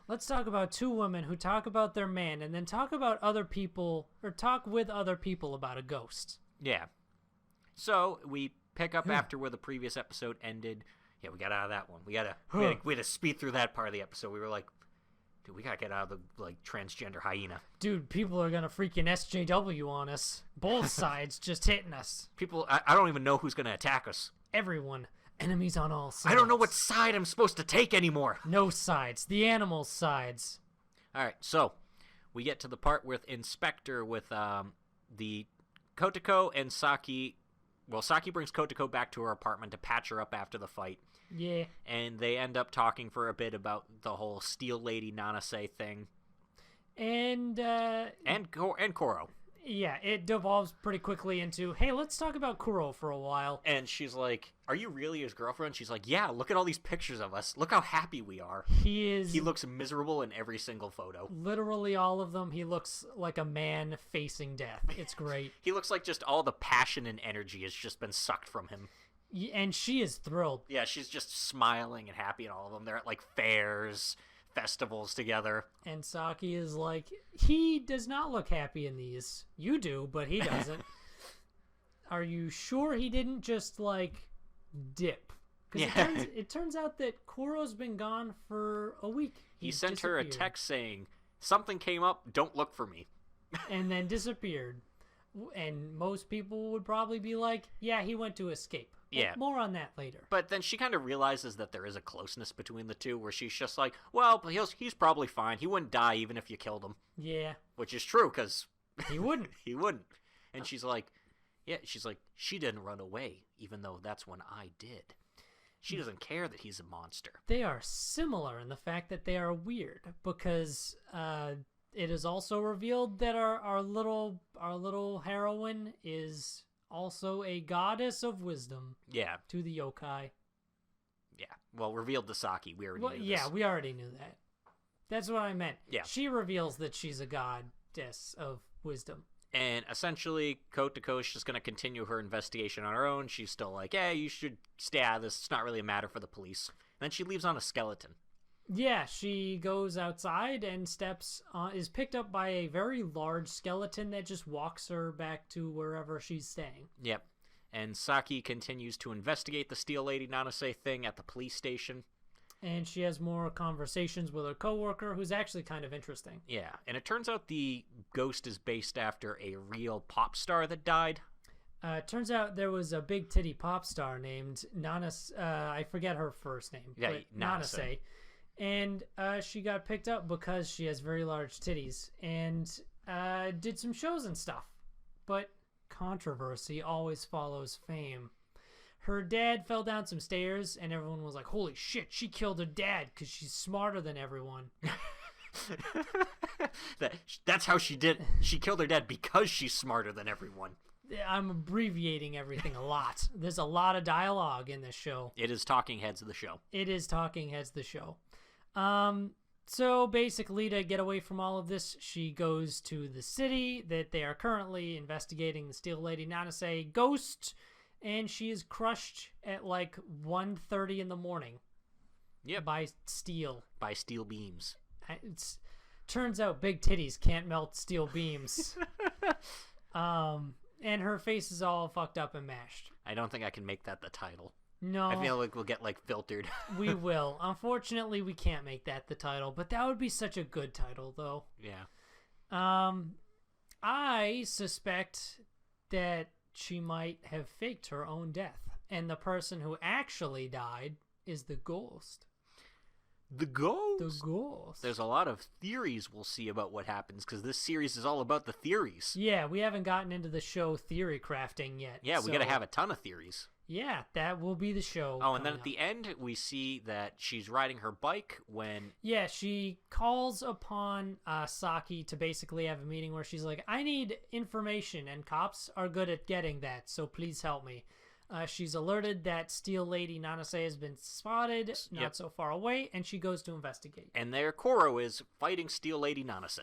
Speaker 1: Let's talk about 2 women who talk about their man and then talk about other people, or talk with other people about a ghost.
Speaker 2: Yeah. So, we pick up after where the previous episode ended. Yeah, we got out of that one. We had to speed through that part of the episode. We were like, Dude, we gotta get out of the, transgender hyena.
Speaker 1: Dude, people are gonna freaking SJW on us. Both sides just hitting us.
Speaker 2: People, I don't even know who's gonna attack us.
Speaker 1: Everyone. Enemies on all sides.
Speaker 2: I don't know what side I'm supposed to take anymore.
Speaker 1: No sides. The animals' sides.
Speaker 2: Alright, so we get to the part with Inspector with the Kotoko and Saki. Well, Saki brings Kotoko back to her apartment to patch her up after the fight.
Speaker 1: Yeah.
Speaker 2: And they end up talking for a bit about the whole Steel Lady Nanase thing.
Speaker 1: And
Speaker 2: Koro.
Speaker 1: Yeah, it devolves pretty quickly into, hey, let's talk about Kuro for a while.
Speaker 2: And she's like, are you really his girlfriend? She's like, yeah, look at all these pictures of us. Look how happy we are.
Speaker 1: He
Speaker 2: looks miserable in every single photo.
Speaker 1: Literally all of them. He looks like a man facing death. It's great.
Speaker 2: He looks like just all the passion and energy has just been sucked from him.
Speaker 1: And she is thrilled.
Speaker 2: Yeah, she's just smiling and happy in all of them. They're at, fairs, festivals together.
Speaker 1: And Saki is like, he does not look happy in these. You do, but he doesn't. Are you sure he didn't just, dip? Because it turns out that Kuro's been gone for a week.
Speaker 2: He sent her a text saying, something came up, don't look for me.
Speaker 1: And then disappeared. And most people would probably be like, yeah, he went to escape.
Speaker 2: Yeah.
Speaker 1: More on that later.
Speaker 2: But then she kind of realizes that there is a closeness between the two, where she's just like, well, he's probably fine. He wouldn't die even if you killed him.
Speaker 1: Yeah.
Speaker 2: Which is true, because...
Speaker 1: He wouldn't.
Speaker 2: He wouldn't. And she's like, she didn't run away, even though that's when I did. She doesn't care that he's a monster.
Speaker 1: They are similar in the fact that they are weird, because it is also revealed that our little heroine is... also a goddess of wisdom.
Speaker 2: Yeah.
Speaker 1: To the yokai.
Speaker 2: Yeah. Well, revealed to Saki. We already knew this.
Speaker 1: Yeah, we already knew that. That's what I meant.
Speaker 2: Yeah.
Speaker 1: She reveals that she's a goddess of wisdom.
Speaker 2: And essentially, Kotoko is just going to continue her investigation on her own. She's still like, hey, you should stay out of this. It's not really a matter for the police. And then she leaves on a skeleton.
Speaker 1: Yeah, she goes outside and is picked up by a very large skeleton that just walks her back to wherever she's staying.
Speaker 2: Yep. And Saki continues to investigate the Steel Lady Nanase thing at the police station.
Speaker 1: And she has more conversations with her coworker, who's actually kind of interesting.
Speaker 2: Yeah, and it turns out the ghost is based after a real pop star that died.
Speaker 1: Turns out there was a big titty pop star named Nanase. I forget her first name.
Speaker 2: Yeah,
Speaker 1: Nanase. And she got picked up because she has very large titties and did some shows and stuff. But controversy always follows fame. Her dad fell down some stairs and everyone was like, holy shit, she killed her dad because she's smarter than everyone.
Speaker 2: That's how she did. She killed her dad because she's smarter than everyone.
Speaker 1: I'm abbreviating everything a lot. There's a lot of dialogue in this show.
Speaker 2: It is Talking Heads of the show.
Speaker 1: It is Talking Heads the show. So basically, to get away from all of this, she goes to the city that they are currently investigating the Steel Lady Nanase ghost, and she is crushed at 1:30 in the morning.
Speaker 2: Yeah,
Speaker 1: by steel.
Speaker 2: By steel beams.
Speaker 1: Turns out big titties can't melt steel beams. And her face is all fucked up and mashed.
Speaker 2: I don't think I can make that the title.
Speaker 1: No.
Speaker 2: I feel like we'll get filtered.
Speaker 1: We will. Unfortunately, we can't make that the title, but that would be such a good title, though.
Speaker 2: Yeah.
Speaker 1: I suspect that she might have faked her own death, and the person who actually died is the ghost.
Speaker 2: The ghost?
Speaker 1: The ghost.
Speaker 2: There's a lot of theories we'll see about what happens, because this series is all about the theories.
Speaker 1: Yeah, we haven't gotten into the show theory crafting yet.
Speaker 2: Yeah, we gotta have a ton of theories.
Speaker 1: Yeah, that will be the show.
Speaker 2: Oh, and then at the end, we see that she's riding her bike when...
Speaker 1: Yeah, she calls upon Saki to basically have a meeting where she's like, I need information, and cops are good at getting that, so please help me. She's alerted that Steel Lady Nanase has been spotted not so far away, and she goes to investigate.
Speaker 2: And there Koro is fighting Steel Lady Nanase.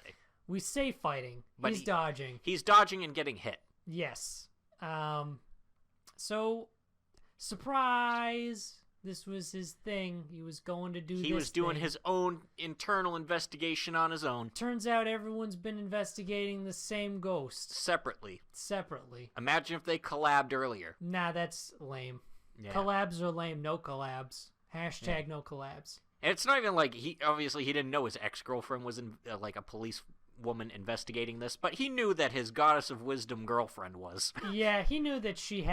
Speaker 1: We say fighting, but he's dodging.
Speaker 2: He's dodging and getting hit.
Speaker 1: Yes. So, surprise! This was his thing. He was going to do this.
Speaker 2: He was doing his own internal investigation on his own.
Speaker 1: Turns out everyone's been investigating the same ghost.
Speaker 2: Separately. Imagine if they collabed earlier.
Speaker 1: Nah, that's lame. Yeah. Collabs are lame. No collabs. Hashtag no collabs.
Speaker 2: And it's not even like he didn't know his ex-girlfriend was like a police woman investigating this, but he knew that his goddess of wisdom girlfriend was.
Speaker 1: Yeah, he knew that she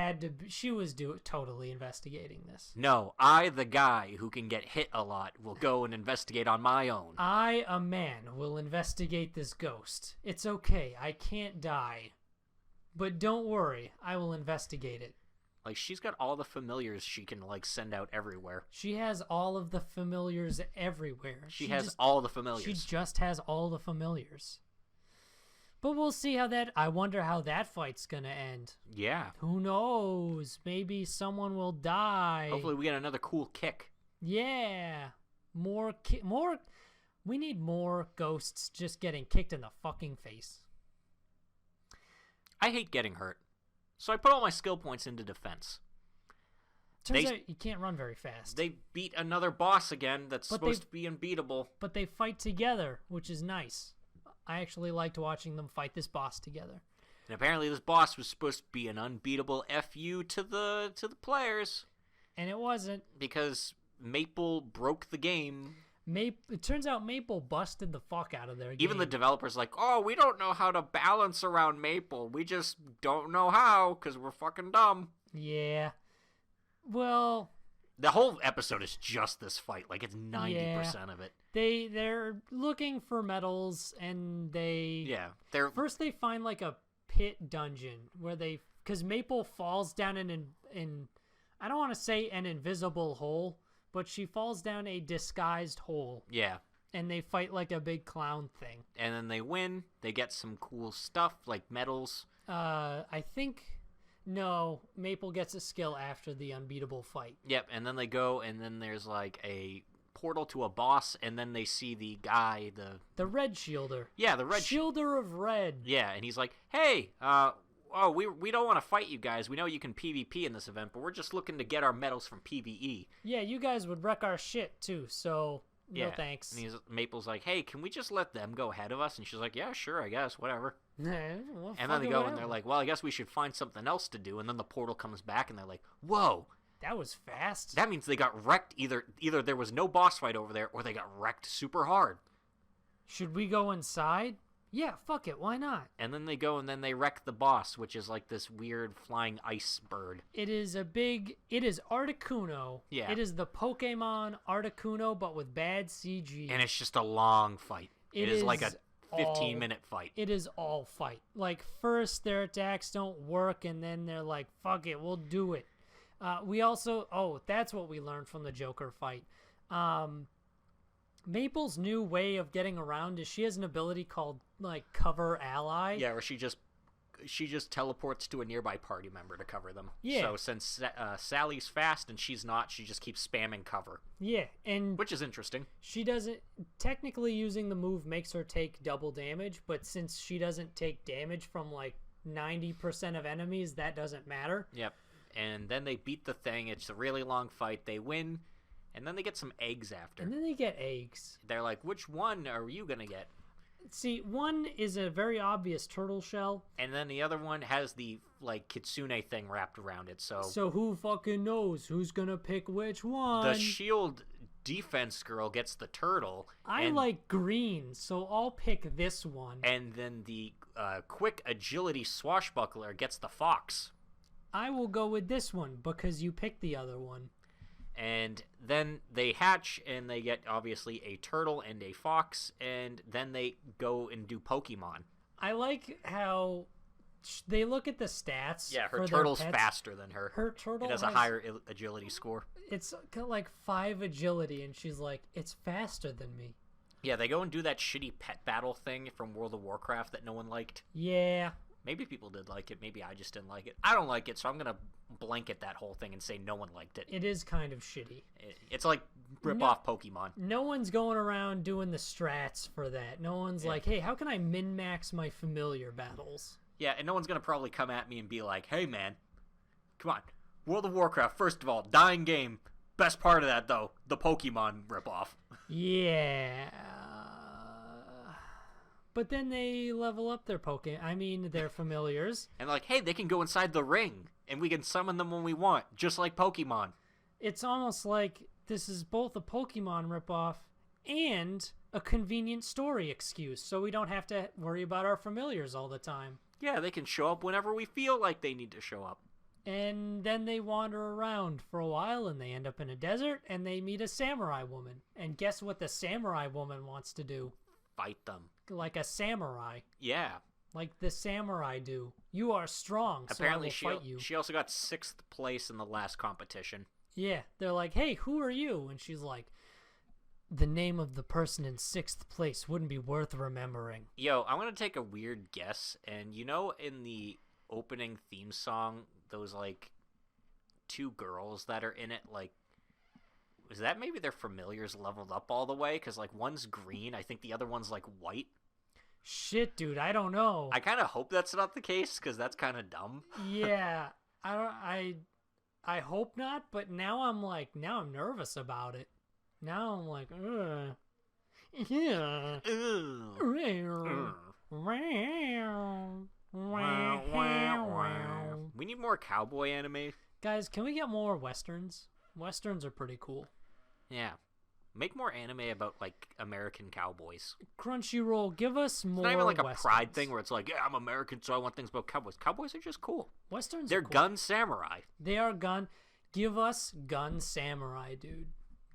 Speaker 1: was totally investigating this.
Speaker 2: No, I, the guy who can get hit a lot, will go and investigate on my own.
Speaker 1: I, a man, will investigate this ghost. It's okay, I can't die. But don't worry, I will investigate it.
Speaker 2: Like, she's got all the familiars she can, like, send out everywhere.
Speaker 1: She has all of the familiars everywhere.
Speaker 2: She has all the familiars.
Speaker 1: She just has all the familiars. But we'll see I wonder how that fight's gonna end.
Speaker 2: Yeah.
Speaker 1: Who knows? Maybe someone will die.
Speaker 2: Hopefully we get another cool kick.
Speaker 1: Yeah. We need more ghosts just getting kicked in the fucking face.
Speaker 2: I hate getting hurt. So I put all my skill points into defense.
Speaker 1: Turns out you can't run very fast.
Speaker 2: They beat another boss again that's supposed to be unbeatable.
Speaker 1: But they fight together, which is nice. I actually liked watching them fight this boss together.
Speaker 2: And apparently this boss was supposed to be an unbeatable FU to the players.
Speaker 1: And it wasn't.
Speaker 2: Because Maple broke the game.
Speaker 1: It turns out Maple busted the fuck out of their game.
Speaker 2: Even the developers like, oh, we don't know how to balance around Maple. We just don't know how because we're fucking dumb.
Speaker 1: Yeah. Well...
Speaker 2: The whole episode is just this fight. Like, it's 90% of it.
Speaker 1: They're looking for medals, and they...
Speaker 2: Yeah.
Speaker 1: First they find, like, a pit dungeon where because Maple falls down in I don't want to say an invisible hole, but she falls down a disguised hole.
Speaker 2: Yeah.
Speaker 1: And they fight like a big clown thing.
Speaker 2: And then they win. They get some cool stuff like medals.
Speaker 1: I think no, Maple gets a skill after the unbeatable fight.
Speaker 2: Yep, and then they go and then there's like a portal to a boss and then they see the guy,
Speaker 1: the red shielder.
Speaker 2: Yeah, the red
Speaker 1: shielder of red.
Speaker 2: Yeah, and he's like, "Hey, we don't want to fight you guys. We know you can PvP in this event, but we're just looking to get our medals from PvE.
Speaker 1: Yeah, you guys would wreck our shit too, so no thanks."
Speaker 2: And Maple's like, "Hey, can we just let them go ahead of us?" And she's like, "Yeah, sure, I guess, whatever."
Speaker 1: Well,
Speaker 2: and then they go and they're like, "Well, I guess we should find something else to do." And then the portal comes back and they're like, "Whoa,
Speaker 1: that was fast."
Speaker 2: That means they got wrecked. Either there was no boss fight over there or they got wrecked super hard.
Speaker 1: Should we go inside? Yeah, fuck it, why not?
Speaker 2: And then they go and then they wreck the boss, which is like this weird flying ice bird.
Speaker 1: It is Articuno.
Speaker 2: Yeah.
Speaker 1: It is the Pokemon Articuno, but with bad CG.
Speaker 2: And it's just a long fight. It is like a 15-minute fight.
Speaker 1: It is all fight. Like, first their attacks don't work, and then they're like, fuck it, we'll do it. We also, that's what we learned from the Joker fight. Maple's new way of getting around is she has an ability called like cover ally.
Speaker 2: Yeah, where she just teleports to a nearby party member to cover them.
Speaker 1: Yeah.
Speaker 2: So since Sally's fast and she's not, she just keeps spamming cover.
Speaker 1: Yeah, and
Speaker 2: which is interesting.
Speaker 1: She doesn't technically using the move makes her take double damage, but since she doesn't take damage from like 90% of enemies, that doesn't matter.
Speaker 2: Yep. And then they beat the thing. It's a really long fight. They win. And then they get some eggs after.
Speaker 1: And then they get eggs.
Speaker 2: They're like, which one are you going to get?
Speaker 1: See, one is a very obvious turtle shell.
Speaker 2: And then the other one has the, like, kitsune thing wrapped around it,
Speaker 1: So who fucking knows who's going to pick which one?
Speaker 2: The shield defense girl gets the turtle.
Speaker 1: I like green, so I'll pick this one.
Speaker 2: And then the quick agility swashbuckler gets the fox.
Speaker 1: I will go with this one because you picked the other one.
Speaker 2: And then they hatch, and they get, obviously, a turtle and a fox, and then they go and do Pokemon.
Speaker 1: I like how they look at the stats.
Speaker 2: Yeah, her turtle's faster than her.
Speaker 1: Her turtle
Speaker 2: has a higher agility score.
Speaker 1: It's got like 5 agility, and she's like, it's faster than me.
Speaker 2: Yeah, they go and do that shitty pet battle thing from World of Warcraft that no one liked.
Speaker 1: Yeah.
Speaker 2: Maybe people did like it. Maybe I just didn't like it. I don't like it, so I'm going to blanket that whole thing and say no one liked it.
Speaker 1: It is kind of shitty.
Speaker 2: It's like rip-off Pokemon.
Speaker 1: No one's going around doing the strats for that. No one's like, hey, how can I min-max my familiar battles?
Speaker 2: Yeah, and no one's going to probably come at me and be like, hey, man, come on. World of Warcraft, first of all, dying game. Best part of that, though, the Pokemon rip-off.
Speaker 1: Yeah. But then they level up their their familiars.
Speaker 2: And like, hey, they can go inside the ring, and we can summon them when we want, just like Pokemon.
Speaker 1: It's almost like this is both a Pokemon ripoff and a convenient story excuse, so we don't have to worry about our familiars all the time.
Speaker 2: Yeah, they can show up whenever we feel like they need to show up.
Speaker 1: And then they wander around for a while, and they end up in a desert, and they meet a samurai woman. And guess what the samurai woman wants to do?
Speaker 2: Fight them.
Speaker 1: Like a samurai.
Speaker 2: Yeah.
Speaker 1: Like the samurai do. You are strong,
Speaker 2: Apparently
Speaker 1: so I will fight you.
Speaker 2: She also got 6th place in the last competition.
Speaker 1: Yeah, they're like, hey, who are you? And she's like, the name of the person in 6th place wouldn't be worth remembering.
Speaker 2: Yo, I'm going to take a weird guess. And you know in the opening theme song, those, like, 2 girls that are in it, like, is that maybe their familiars leveled up all the way? Because, like, one's green. I think the other one's, like, white.
Speaker 1: Shit, dude, I don't know.
Speaker 2: I kind of hope that's not the case, because that's kind of dumb.
Speaker 1: Yeah, I hope not, but now I'm nervous about it. Now I'm like, ugh. Yeah.
Speaker 2: We need more cowboy anime.
Speaker 1: Guys, can we get more westerns? Westerns are pretty cool.
Speaker 2: Yeah. Make more anime about, like, American cowboys.
Speaker 1: Crunchyroll, give us more.
Speaker 2: It's not even like a
Speaker 1: westerns.
Speaker 2: pride thing where it's like, yeah, I'm American, so I want things about cowboys. Cowboys are just cool.
Speaker 1: Westerns
Speaker 2: They're
Speaker 1: are cool.
Speaker 2: gun samurai.
Speaker 1: They are gun. Give us gun samurai, dude.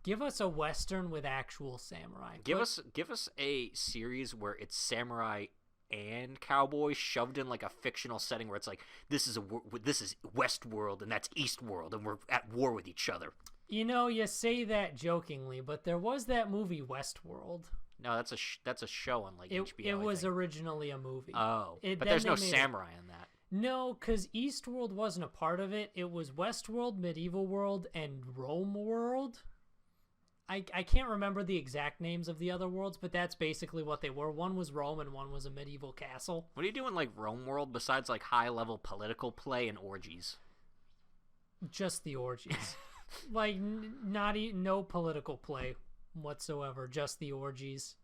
Speaker 1: Give us a western with actual samurai.
Speaker 2: Give us a series where it's samurai and cowboys shoved in like a fictional setting where it's like this is Westworld and that's Eastworld and we're at war with each other.
Speaker 1: You know, you say that jokingly, but there was that movie Westworld.
Speaker 2: No, that's a show on like HBO.
Speaker 1: It was originally a movie.
Speaker 2: Oh, but there's no samurai in that.
Speaker 1: No, because Eastworld wasn't a part of it. It was Westworld, Medieval World, and Rome World. I can't remember the exact names of the other worlds, but that's basically what they were. One was Rome and one was a medieval castle.
Speaker 2: What are you doing like Rome World besides like high-level political play and orgies?
Speaker 1: Just the orgies. Like, no political play whatsoever, just the orgies.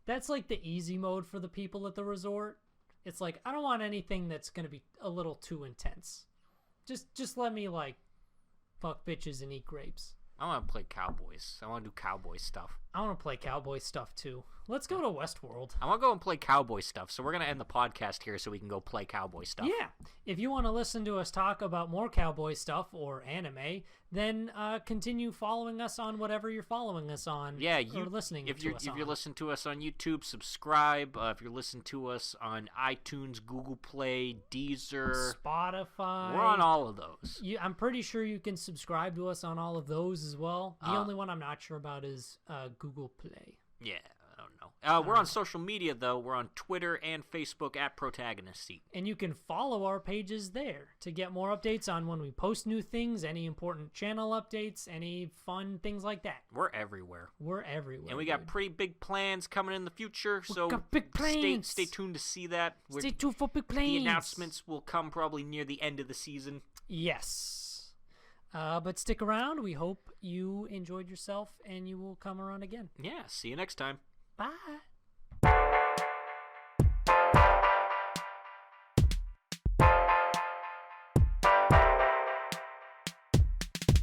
Speaker 1: That's like the easy mode for the people at the resort. It's like, I don't want anything that's going to be a little too intense. Just let me, like, fuck bitches and eat grapes.
Speaker 2: I want to play cowboys. I want to do cowboy stuff.
Speaker 1: I want to play cowboy stuff, too. Let's go to Westworld.
Speaker 2: I want to go and play cowboy stuff, so we're going to end the podcast here so we can go play cowboy stuff.
Speaker 1: Yeah. If you want to listen to us talk about more cowboy stuff or anime, then continue following us on whatever you're following us on.
Speaker 2: Yeah,
Speaker 1: or listening to us on.
Speaker 2: If you're listening to us on YouTube, subscribe. If you're listening to us on iTunes, Google Play, Deezer,
Speaker 1: Spotify.
Speaker 2: We're on all of those.
Speaker 1: I'm pretty sure you can subscribe to us on all of those as well. The only one I'm not sure about is Google Play.
Speaker 2: Yeah. I don't know. We're on social media, though. We're on Twitter and Facebook at Protagonist.
Speaker 1: And you can follow our pages there to get more updates on when we post new things, any important channel updates, any fun things like that.
Speaker 2: We're everywhere.
Speaker 1: We're everywhere.
Speaker 2: And we got pretty big plans coming in the future, so
Speaker 1: got big plans.
Speaker 2: Stay tuned to see that.
Speaker 1: Stay tuned for big plans.
Speaker 2: The announcements will come probably near the end of the season.
Speaker 1: Yes. But stick around. We hope you enjoyed yourself, and you will come around again.
Speaker 2: Yeah, see you next time.
Speaker 1: Bye.